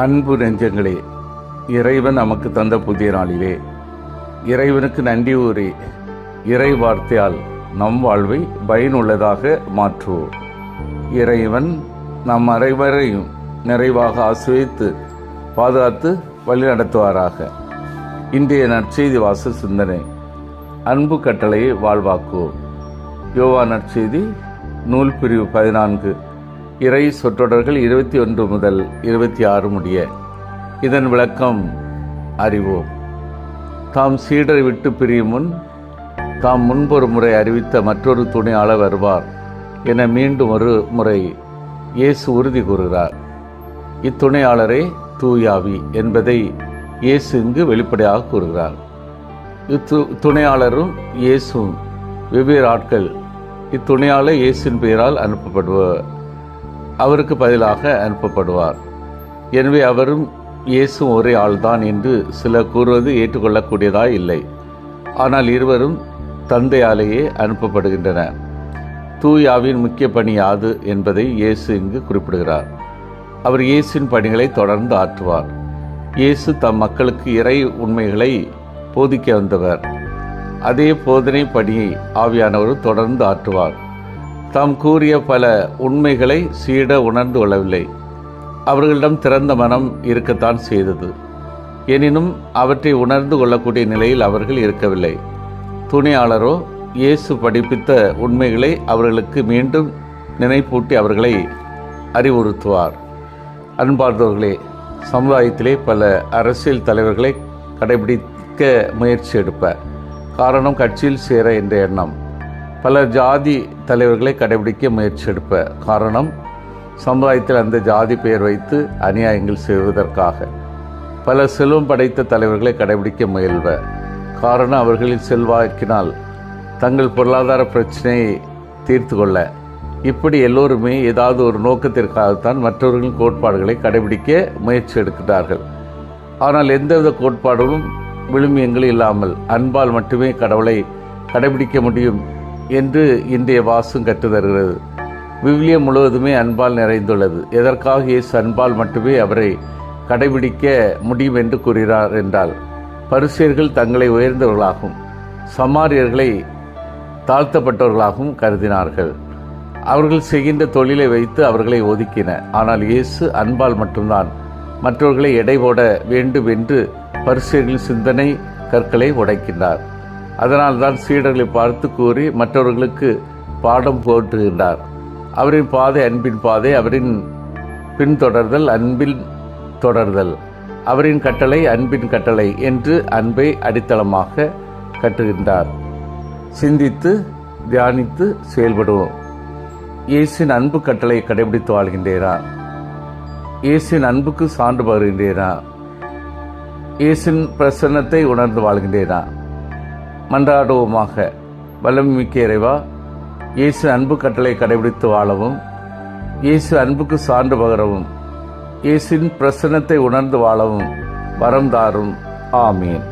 அன்பு நெஞ்சங்களே, இறைவன் நமக்கு தந்த புதிய நாளிலே இறைவனுக்கு நன்றி கூறி இறை வார்த்தையால் நம் வாழ்வை பயனுள்ளதாக மாற்றுவோம். இறைவன் நம் அனைவரையும் நிறைவாக ஆசீர்வதித்து பாதுகாத்து வழிநடத்துவாராக. இன்றைய நற்செய்தி வாசல் சிந்தனை, அன்பு கட்டளையை வாழ்வாக்குவோம். யோவான் நற்செய்தி நூல் பிரிவு 14, இறை சொற்றொடர்கள் 21 முதல் 26 முடிய. இதன் விளக்கம் அறிவோம். தாம் சீடரை விட்டு பிரியும் முன் தாம் முன்பொரு முறை அறிவித்த மற்றொரு துணையாளர் வருவார் என மீண்டும் ஒரு முறை இயேசு உறுதி கூறுகிறார். இத்துணையாளரே தூயாவி என்பதை இயேசு இங்கு வெளிப்படையாக கூறுகிறார். இத்துணையாளரும் இயேசுவும் வெவ்வேறு ஆட்கள். இத்துணையாளர் இயேசுவின் பெயரால் அனுப்பப்படுவார், அவருக்கு பதிலாக அனுப்பப்படுவார். எனவே அவரும் இயேசுவும் ஒரே ஆள்தான் என்று சிலர் கூறுவது ஏற்றுக்கொள்ளக்கூடியதாய் இல்லை. ஆனால் இருவரும் தந்தையாலேயே அனுப்பப்படுகின்றனர். தூயாவின் முக்கிய பணி யாது என்பதை இயேசு இங்கு குறிப்பிடுகிறார். அவர் இயேசுவின் பணிகளை தொடர்ந்து ஆற்றுவார். இயேசு தம் மக்களுக்கு இறை உண்மைகளை போதிக்க வந்தவர். அதே போதனை பணியை ஆவியானவர் தொடர்ந்து ஆற்றுவார். தாம் கூறிய பல உண்மைகளை சீட உணர்ந்து கொள்ளவில்லை. அவர்களிடம் திறந்த மனம் இருக்கத்தான் செய்தது. எனினும் அவற்றை உணர்ந்து கொள்ளக்கூடிய நிலையில் அவர்கள் இருக்கவில்லை. துணையாளரோ இயேசு படிப்பித்த உண்மைகளை அவர்களுக்கு மீண்டும் நினைப்பூட்டி அவர்களை அறிவுறுத்துவார். அன்பார்ந்தவர்களே, சமுதாயத்திலே பல அரசியல் தலைவர்களை கடைபிடிக்க முயற்சி எடுப்ப காரணம் கட்சியில் சேர என்ற எண்ணம். பல ஜாதி தலைவர்களை கடைபிடிக்க முயற்சி எடுப்ப காரணம் சமுதாயத்தில் அந்த ஜாதி பெயர் வைத்து அநியாயங்கள் செய்வதற்காக. பல செல்வம் படைத்த தலைவர்களை கடைபிடிக்க முயல்வ காரணம் அவர்களின் செல்வாக்கினால் தங்கள் பொருளாதார பிரச்சனையை தீர்த்து கொள்ள. இப்படி எல்லோருமே ஏதாவது ஒரு நோக்கத்திற்காகத்தான் மற்றவர்களின் கோட்பாடுகளை கடைபிடிக்க முயற்சி எடுக்கிறார்கள். ஆனால் எந்தவித கோட்பாடுகளும் விழுமியங்கள் இல்லாமல் அன்பால் மட்டுமே கடவுளை கடைபிடிக்க முடியும் என்று இன்றைய வாசம் கற்றுத்தருகிறது. விவிலியம் முழுவதுமே அன்பால் நிறைந்துள்ளது. எதற்காக இயேசு அன்பால் மட்டுமே அவரை கடைபிடிக்க முடியும் என்று கூறுகிறார் என்றால், பரிசேயர்கள் தங்களை உயர்ந்தவர்களாகவும் சமாரியர்களை தாழ்த்தப்பட்டவர்களாகவும் கருதினார்கள். அவர்கள் செய்கின்ற தொழிலை வைத்து அவர்களை ஒதுக்கின. ஆனால் இயேசு அன்பால் மட்டும்தான் மற்றவர்களை எடை போட வேண்டும் என்று பரிசேயர்களின் சிந்தனை கற்களை உடைக்கின்றார். அதனால்தான் சீடர்களை பார்த்து கூறி மற்றவர்களுக்கு பாடம் போட்டுகின்றார். அவரின் பாதை அன்பின் பாதை, அவரின் பின்தொடர்தல் அன்பின் தொடர்தல், அவரின் கட்டளை அன்பின் கட்டளை என்று அன்பை அடித்தளமாக கட்டுகின்றார். சிந்தித்து தியானித்து செயல்படுவோம். இயேசுவின் அன்பு கட்டளை கடைபிடித்து வாழ்கின்றேனா? இயேசுவின் அன்புக்கு சான்று பகர்கின்றேனா? இயேசுவின் பிரசன்னத்தை உணர்ந்து வாழ்கின்றேனா? மன்றாடுவோமாக. வல்லமைமிக்க இறைவா, இயேசு அன்பு கட்டளை கடைபிடித்து வாழவும், இயேசு அன்புக்கு சான்று பகரவும், இயேசுவின் பிரசன்னத்தை உணர்ந்து வாழவும் வரம் தாரும். ஆமீன்.